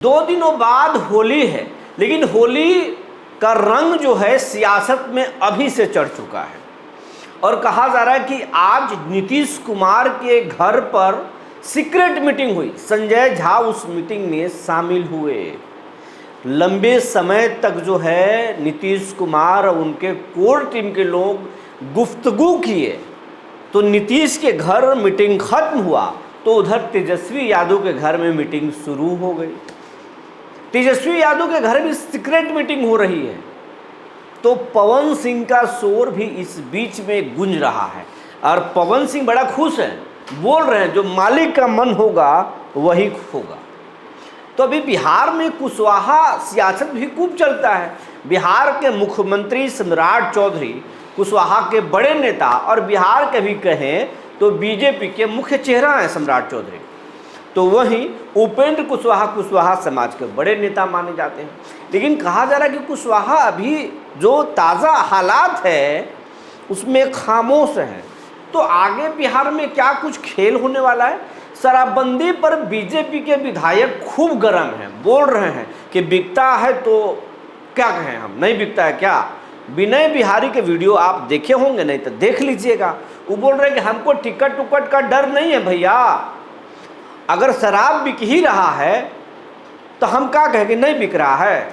दो दिनों बाद होली है, लेकिन होली का रंग जो है सियासत में अभी से चढ़ चुका है और कहा जा रहा है कि आज नीतीश कुमार के घर पर सीक्रेट मीटिंग हुई। संजय झा उस मीटिंग में शामिल हुए। लंबे समय तक जो है नीतीश कुमार और उनके कोर टीम के लोग गुफ्तगू किए, तो नीतीश के घर मीटिंग खत्म हुआ तो उधर तेजस्वी यादव के घर में मीटिंग शुरू हो गई। तेजस्वी यादव के घर भी सीक्रेट मीटिंग हो रही है, तो पवन सिंह का शोर भी इस बीच में गूंज रहा है और पवन सिंह बड़ा खुश है, बोल रहे हैं जो मालिक का मन होगा वही होगा। तो अभी बिहार में कुशवाहा सियासत भी खूब चलता है। बिहार के मुख्यमंत्री सम्राट चौधरी कुशवाहा के बड़े नेता और बिहार के भी कहें तो बीजेपी के मुख्य चेहरा हैं सम्राट चौधरी। तो वहीं उपेंद्र कुशवाहा समाज के बड़े नेता माने जाते हैं। लेकिन कहा जा रहा है कि कुशवाहा अभी जो ताज़ा हालात है उसमें खामोश है। तो आगे बिहार में क्या कुछ खेल होने वाला है? शराबबंदी पर बीजेपी के विधायक खूब गर्म हैं, बोल रहे हैं कि बिकता है तो क्या कहें हम, नहीं बिकता है क्या? विनय बिहारी के वीडियो आप देखे होंगे, नहीं तो देख लीजिएगा। वो बोल रहे हैं कि हमको टिकट टुकट का डर नहीं है भैया, अगर शराब बिक ही रहा है तो हम क्या कहें कि नहीं बिक रहा है,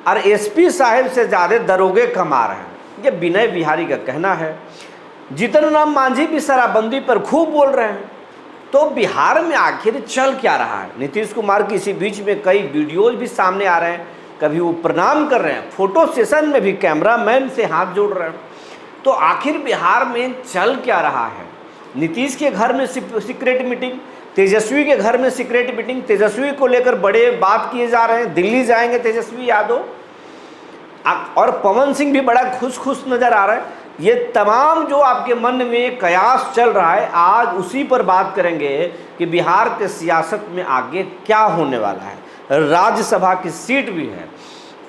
और एसपी साहब से ज़्यादा दरोगे कमा रहे हैं, ये विनय बिहारी का कहना है। जीतन राम मांझी भी शराबबंदी पर खूब बोल रहे हैं। तो बिहार में आखिर चल क्या रहा है? नीतीश कुमार की इसी बीच में कई वीडियोज भी सामने आ रहे हैं, कभी वो प्रणाम कर रहे हैं, फोटो सेशन में भी कैमरामैन से हाथ जोड़ रहे हैं। तो आखिर बिहार में चल क्या रहा है? नीतीश के घर में सीक्रेट मीटिंग, तेजस्वी के घर में सीक्रेट मीटिंग, तेजस्वी को लेकर बड़े बात किए जा रहे हैं, दिल्ली जाएंगे तेजस्वी यादव, और पवन सिंह भी बड़ा खुश नजर आ रहा है। ये तमाम जो आपके मन में कयास चल रहा है, आज उसी पर बात करेंगे कि बिहार के सियासत में आगे क्या होने वाला है। राज्यसभा की सीट भी है,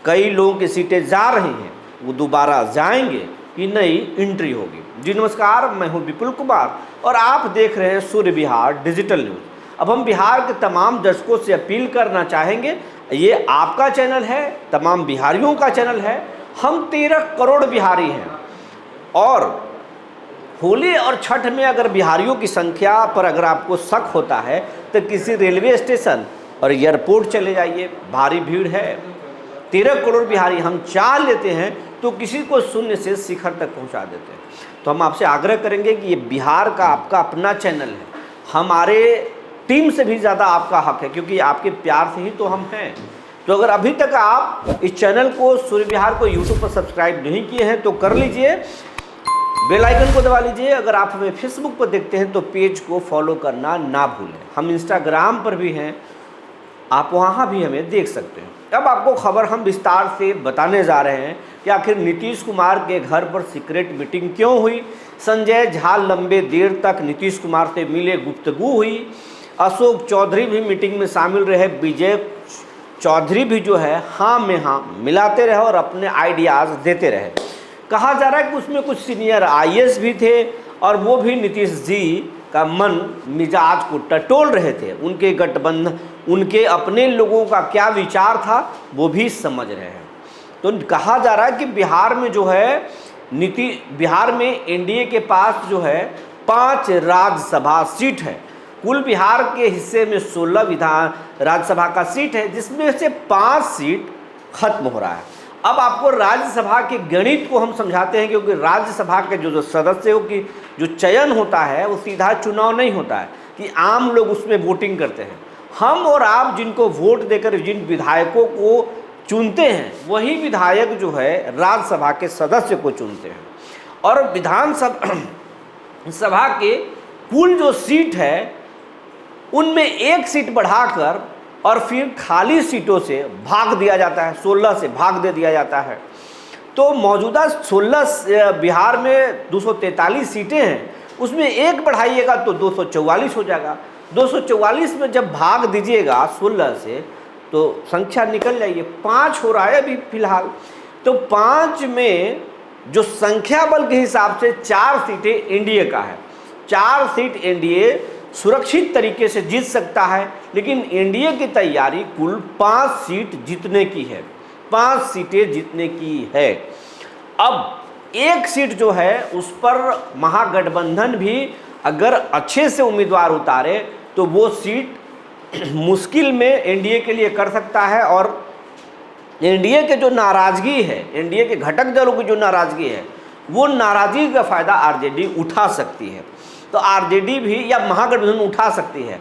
कई लोगों की सीटें जा रही हैं, वो दोबारा जाएंगे कि नई एंट्री होगी। जी नमस्कार, मैं हूं विपुल कुमार और आप देख रहे हैं सूर्य बिहार डिजिटल न्यूज़। अब हम बिहार के तमाम दर्शकों से अपील करना चाहेंगे, ये आपका चैनल है, तमाम बिहारियों का चैनल है। हम 13 करोड़ बिहारी हैं और होली और छठ में अगर बिहारियों की संख्या पर अगर आपको शक होता है तो किसी रेलवे स्टेशन और एयरपोर्ट चले जाइए, भारी भीड़ है। 13 करोड़ बिहारी हम चाह लेते हैं तो किसी को शून्य से शिखर तक पहुंचा देते हैं। तो हम आपसे आग्रह करेंगे कि ये बिहार का आपका अपना चैनल है, हमारे टीम से भी ज़्यादा आपका हक है, क्योंकि आपके प्यार से ही तो हम हैं। तो अगर अभी तक आप इस चैनल को सूर्य बिहार को यूट्यूब पर सब्सक्राइब नहीं किए हैं तो कर लीजिए, बेल आइकन को दबा लीजिए। अगर आप हमें फेसबुक पर देखते हैं तो पेज को फॉलो करना ना भूलें। हम इंस्टाग्राम पर भी हैं, आप वहाँ भी हमें देख सकते हैं। अब आपको खबर हम विस्तार से बताने जा रहे हैं कि आखिर नीतीश कुमार के घर पर सीक्रेट मीटिंग क्यों हुई। संजय झा लंबे देर तक नीतीश कुमार से मिले, गुफ्तगू हुई। अशोक चौधरी भी मीटिंग में शामिल रहे। विजय चौधरी भी जो है हाँ में हाँ मिलाते रहे और अपने आइडियाज़ देते रहे। कहा जा रहा है कि उसमें कुछ सीनियर आईएएस भी थे और वो भी नीतीश जी का मन मिजाज को टटोल रहे थे। उनके गठबंधन, उनके अपने लोगों का क्या विचार था वो भी समझ रहे हैं। तो कहा जा रहा है कि बिहार में जो है बिहार में एनडीए के पास जो है 5 राज्यसभा सीट है। कुल बिहार के हिस्से में 16 विधान राज्यसभा का सीट है, जिसमें से 5 सीट खत्म हो रहा है। अब आपको राज्यसभा के गणित को हम समझाते हैं, क्योंकि राज्यसभा के जो सदस्यों की जो चयन होता है वो सीधा चुनाव नहीं होता है कि आम लोग उसमें वोटिंग करते हैं। हम और आप जिनको वोट देकर जिन विधायकों को चुनते हैं वही विधायक जो है राज्यसभा के सदस्य को चुनते हैं। और विधानसभा के कुल जो सीट है उनमें 1 सीट बढ़ाकर और फिर खाली सीटों से भाग दिया जाता है, 16 से भाग दे दिया जाता है। तो मौजूदा 16 बिहार में 243 सीटें हैं, उसमें 1 बढ़ाइएगा तो 244 हो जाएगा। 244 में जब भाग दीजिएगा 16 से तो संख्या निकल जाइए, 5 हो रहा है अभी फिलहाल। तो 5 में जो संख्या बल के हिसाब से 4 सीटें एनडीए का है, 4 सीट एनडीए सुरक्षित तरीके से जीत सकता है। लेकिन एनडीए की तैयारी कुल 5 सीट जीतने की है, 5 सीटें जीतने की है। अब एक सीट जो है उस पर महागठबंधन भी अगर अच्छे से उम्मीदवार उतारे तो वो सीट मुश्किल में एनडीए के लिए कर सकता है। और एनडीए के जो नाराज़गी है, एनडीए के घटक दलों की जो नाराज़गी है, वो नाराज़गी का फ़ायदा आरजेडी उठा सकती है। तो आरजेडी भी या महागठबंधन उठा सकती है।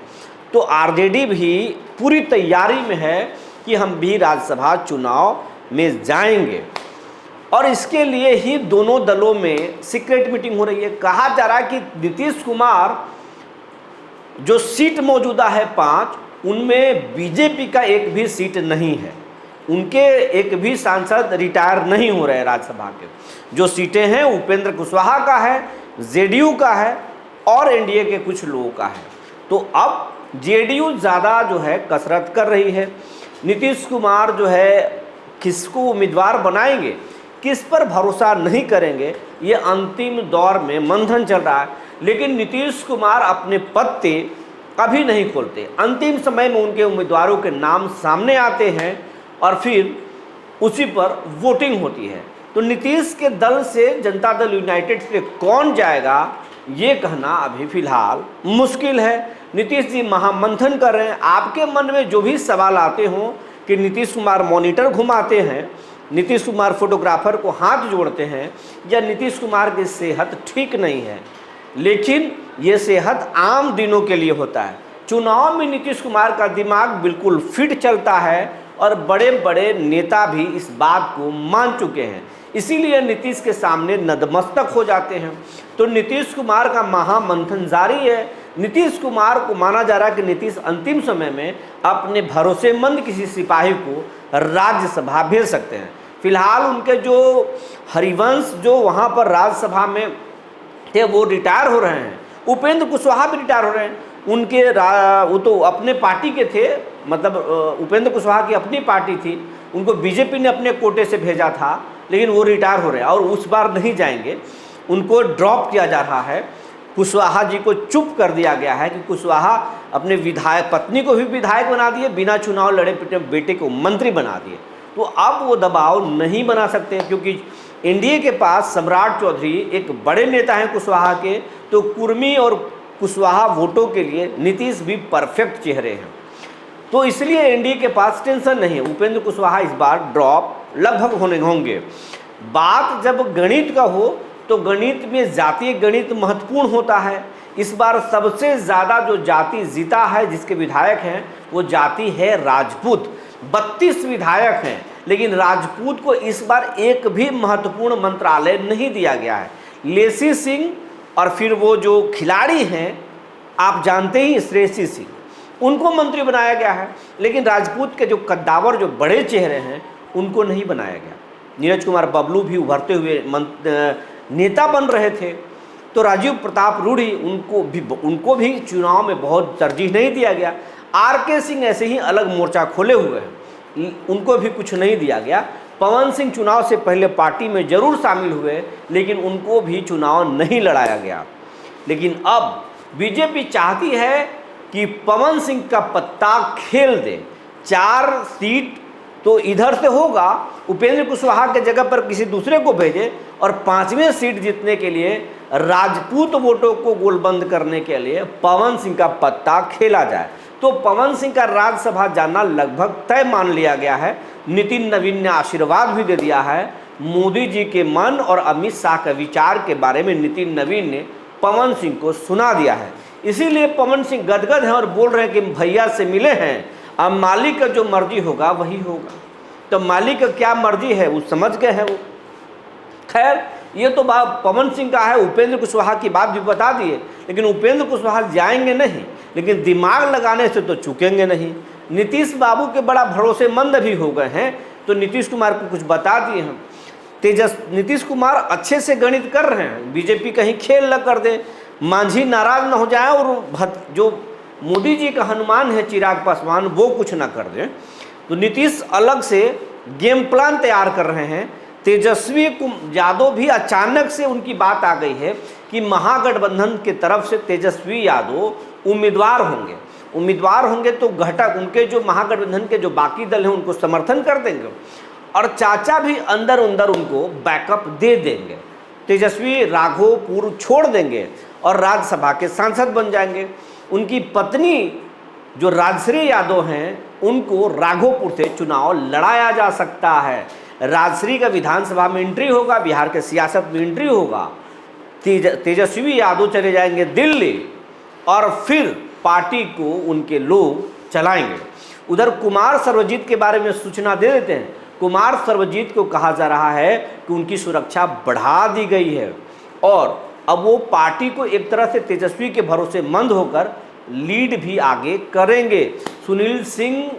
तो आरजेडी भी पूरी तैयारी में है कि हम भी राज्यसभा चुनाव में जाएंगे। और इसके लिए ही दोनों दलों में सीक्रेट मीटिंग हो रही है। कहा जा रहा है कि नीतीश कुमार जो सीट मौजूदा है 5, उनमें बीजेपी का एक भी सीट नहीं है, उनके एक भी सांसद रिटायर नहीं हो रहे राज्यसभा के। जो सीटें हैं उपेंद्र कुशवाहा का है, जेडीयू का है और एनडीए के कुछ लोगों का है। तो अब जेडीयू ज़्यादा जो है कसरत कर रही है। नीतीश कुमार जो है किसको उम्मीदवार बनाएंगे, किस पर भरोसा नहीं करेंगे, ये अंतिम दौर में मंथन चल रहा है। लेकिन नीतीश कुमार अपने पत्ते कभी नहीं खोलते। अंतिम समय में उनके उम्मीदवारों के नाम सामने आते हैं और फिर उसी पर वोटिंग होती है। तो नीतीश के दल से जनता दल यूनाइटेड से कौन जाएगा, ये कहना अभी फिलहाल मुश्किल है। नीतीश जी महामंथन कर रहे हैं। आपके मन में जो भी सवाल आते हों कि नीतीश कुमार मॉनिटर घुमाते हैं, नीतीश कुमार फोटोग्राफर को हाथ जोड़ते हैं, या नीतीश कुमार की सेहत ठीक नहीं है, लेकिन ये सेहत आम दिनों के लिए होता है। चुनाव में नीतीश कुमार का दिमाग बिल्कुल फिट चलता है और बड़े बड़े नेता भी इस बात को मान चुके हैं, इसीलिए नीतीश के सामने नतमस्तक हो जाते हैं। तो नीतीश कुमार का महामंथन जारी है। नीतीश कुमार को माना जा रहा है कि नीतीश अंतिम समय में अपने भरोसेमंद किसी सिपाही को राज्यसभा भेज सकते हैं। फिलहाल उनके जो हरिवंश जो वहाँ पर राज्यसभा में थे वो रिटायर हो रहे हैं। उपेंद्र कुशवाहा भी रिटायर हो रहे हैं। उनके वो तो अपने पार्टी के थे, मतलब उपेंद्र कुशवाहा की अपनी पार्टी थी, उनको बीजेपी ने अपने कोटे से भेजा था, लेकिन वो रिटायर हो रहे हैं और उस बार नहीं जाएंगे, उनको ड्रॉप किया जा रहा है। कुशवाहा जी को चुप कर दिया गया है कि कुशवाहा अपने विधायक पत्नी को भी विधायक बना दिए, बिना चुनाव लड़े पिटे बेटे को मंत्री बना दिए। तो अब वो दबाव नहीं बना सकते हैं, क्योंकि एनडीए के पास सम्राट चौधरी एक बड़े नेता हैं कुशवाहा के। तो कुर्मी और कुशवाहा वोटों के लिए नीतीश भी परफेक्ट चेहरे हैं। तो इसलिए एनडीए के पास टेंशन नहीं है। उपेंद्र कुशवाहा इस बार ड्रॉप लगभग होंगे। बात जब गणित का हो तो गणित में जातीय गणित महत्वपूर्ण होता है। इस बार सबसे ज़्यादा जो जाति जीता है, जिसके विधायक हैं, वो जाति है राजपूत। 32 विधायक हैं, लेकिन राजपूत को इस बार एक भी महत्वपूर्ण मंत्रालय नहीं दिया गया है। लेसी सिंह और फिर वो जो खिलाड़ी हैं आप जानते ही श्रेयसी सिंह, उनको मंत्री बनाया गया है। लेकिन राजपूत के जो कद्दावर जो बड़े चेहरे हैं उनको नहीं बनाया गया। नीरज कुमार बबलू भी उभरते हुए नेता बन रहे थे। तो राजीव प्रताप रूढ़ी उनको भी चुनाव में बहुत तरजीह नहीं दिया गया। आरके सिंह ऐसे ही अलग मोर्चा खोले हुए हैं, उनको भी कुछ नहीं दिया गया। पवन सिंह चुनाव से पहले पार्टी में जरूर शामिल हुए, लेकिन उनको भी चुनाव नहीं लड़ाया गया। लेकिन अब बीजेपी चाहती है कि पवन सिंह का पत्ता खेल दे। 4 सीट तो इधर से होगा, उपेंद्र कुशवाहा के जगह पर किसी दूसरे को भेजे और 5वें सीट जीतने के लिए राजपूत वोटों को गोलबंद करने के लिए पवन सिंह का पत्ता खेला जाए। तो पवन सिंह का राज्यसभा जाना लगभग तय मान लिया गया है। नितिन नवीन ने आशीर्वाद भी दे दिया है। मोदी जी के मन और अमित शाह के विचार के बारे में नितिन नवीन ने पवन सिंह को सुना दिया है। इसीलिए पवन सिंह गदगद हैं और बोल रहे हैं कि भैया से मिले हैं, अब मालिक का जो मर्जी होगा वही होगा। तो मालिक का क्या मर्जी है वो समझ गए हैं वो। खैर, ये तो बात पवन सिंह का है। उपेंद्र कुशवाहा की बात भी बता दिए, लेकिन उपेंद्र कुशवाहा जाएंगे नहीं, लेकिन दिमाग लगाने से तो चूकेंगे नहीं। नीतीश बाबू के बड़ा भरोसेमंद भी हो गए हैं, तो नीतीश कुमार को कुछ बता दिए हैं। नीतीश कुमार अच्छे से गणित कर रहे हैं, बीजेपी कहीं खेल न कर दे, मांझी नाराज न हो जाए और जो मोदी जी का हनुमान है चिराग पासवान वो कुछ ना कर दें। तो नीतीश अलग से गेम प्लान तैयार कर रहे हैं। तेजस्वी यादव भी अचानक से उनकी बात आ गई है कि महागठबंधन की तरफ से तेजस्वी यादव उम्मीदवार होंगे तो घटक उनके जो महागठबंधन के जो बाकी दल हैं उनको समर्थन कर देंगे और चाचा भी अंदर अंदर उनको बैकअप दे देंगे। तेजस्वी राघोपुर छोड़ देंगे और राज्यसभा के सांसद बन जाएंगे। उनकी पत्नी जो राजश्री यादव हैं उनको राघोपुर से चुनाव लड़ाया जा सकता है। राजश्री का विधानसभा में एंट्री होगा, बिहार के सियासत में एंट्री होगा। तेजस्वी यादव चले जाएंगे दिल्ली और फिर पार्टी को उनके लोग चलाएंगे। उधर कुमार सर्वजीत के बारे में सूचना दे देते हैं। कुमार सर्वजीत को कहा जा रहा है कि उनकी सुरक्षा बढ़ा दी गई है और अब वो पार्टी को एक तरह से तेजस्वी के भरोसे मंद होकर लीड भी आगे करेंगे। सुनील सिंह,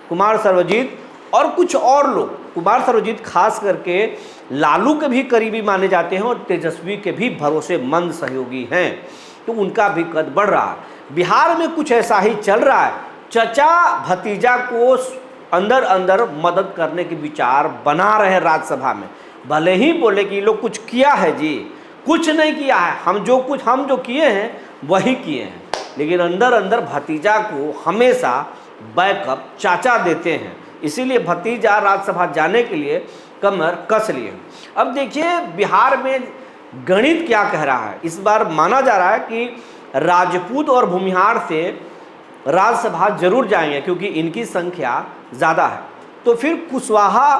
कुमार सर्वजीत और कुछ और लोग, कुमार सर्वजीत खास करके लालू के भी करीबी माने जाते हैं और तेजस्वी के भी भरोसेमंद सहयोगी हैं, तो उनका भी कद बढ़ रहा है। बिहार में कुछ ऐसा ही चल रहा है। चचा भतीजा को अंदर अंदर मदद करने के विचार बना रहे राज्यसभा में। भले ही बोले कि ये लोग कुछ किया है जी, कुछ नहीं किया है, हम जो किए हैं वही किए हैं, लेकिन अंदर अंदर भतीजा को हमेशा बैकअप चाचा देते हैं। इसीलिए भतीजा राज्यसभा जाने के लिए कमर कस लिए। अब देखिए बिहार में गणित क्या कह रहा है। इस बार माना जा रहा है कि राजपूत और भूमिहार से राज्यसभा जरूर जाएंगे क्योंकि इनकी संख्या ज़्यादा है। तो फिर कुशवाहा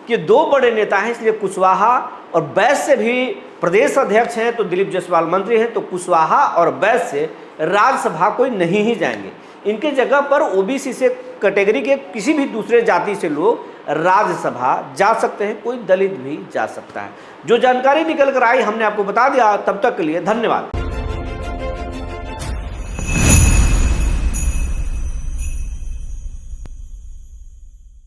के दो बड़े नेता हैं, इसलिए कुशवाहा और बैस से भी प्रदेश अध्यक्ष हैं, तो दिलीप जायसवाल मंत्री हैं, तो कुशवाहा और बैस से राज्यसभा कोई नहीं ही जाएंगे। इनके जगह पर ओबीसी से कैटेगरी के किसी भी दूसरे जाति से लोग राज्यसभा जा सकते हैं, कोई दलित भी जा सकता है। जो जानकारी निकल कर आई हमने आपको बता दिया। तब तक के लिए धन्यवाद।